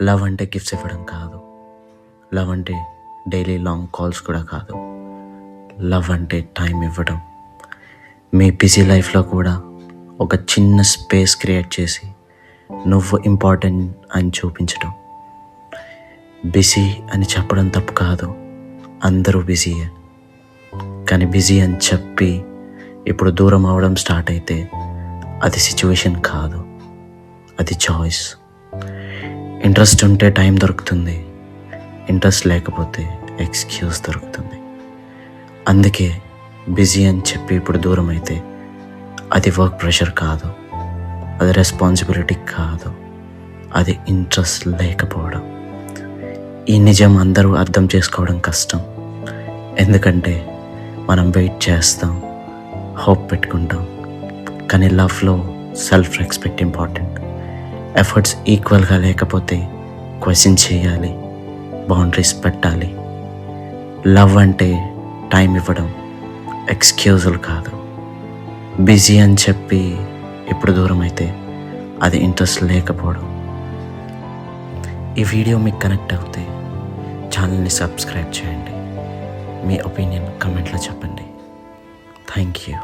Love అంటే gifts ఇవ్వడం కాదు. లవ్ అంటే డైలీ లాంగ్ కాల్స్ కూడా కాదు. లవ్ అంటే టైం ఇవ్వడం. మీ బిజీ లైఫ్లో కూడా ఒక చిన్న స్పేస్ క్రియేట్ చేసి నువ్వు ఇంపార్టెంట్ అని చూపించడం. బిజీ అని చెప్పడం తప్పు కాదు, అందరూ బిజీయే. కానీ బిజీ అని చెప్పి ఇప్పుడు దూరం అవడం స్టార్ట్ అయితే అది సిచ్యువేషన్ కాదు, అది చాయిస్. ఇంట్రెస్ట్ ఉంటే టైం దొరుకుతుంది, ఇంట్రెస్ట్ లేకపోతే ఎక్స్క్యూజ్ దొరుకుతుంది. అందుకే బిజీ అని చెప్పి ఇప్పుడు దూరం అయితే అది వర్క్ ప్రెషర్ కాదు, అది రెస్పాన్సిబిలిటీ కాదు, అది ఇంట్రెస్ట్ లేకపోవడం. ఈ నిజం అందరూ అర్థం చేసుకోవడం కష్టం. ఎందుకంటే మనం వెయిట్ చేస్తాం, హోప్ పెట్టుకుంటాం. కానీ లవ్లో సెల్ఫ్ రెస్పెక్ట్ ఇంపార్టెంట్. ఎఫర్ట్స్ ఈక్వల్గా లేకపోతే క్వశ్చన్ చేయాలి, బౌండరీస్ పెట్టాలి. లవ్ అంటే టైం ఇవ్వడం, ఎక్స్క్యూజులు కాదు. బిజీ అని చెప్పి ఇప్పుడు దూరం అయితే అది ఇంట్రెస్ట్ లేకపోవడం. ఈ వీడియో మీకు కనెక్ట్ అవుతే ఛానల్ని సబ్స్క్రైబ్ చేయండి. మీ ఒపీనియన్ కమెంట్లో చెప్పండి. Thank you.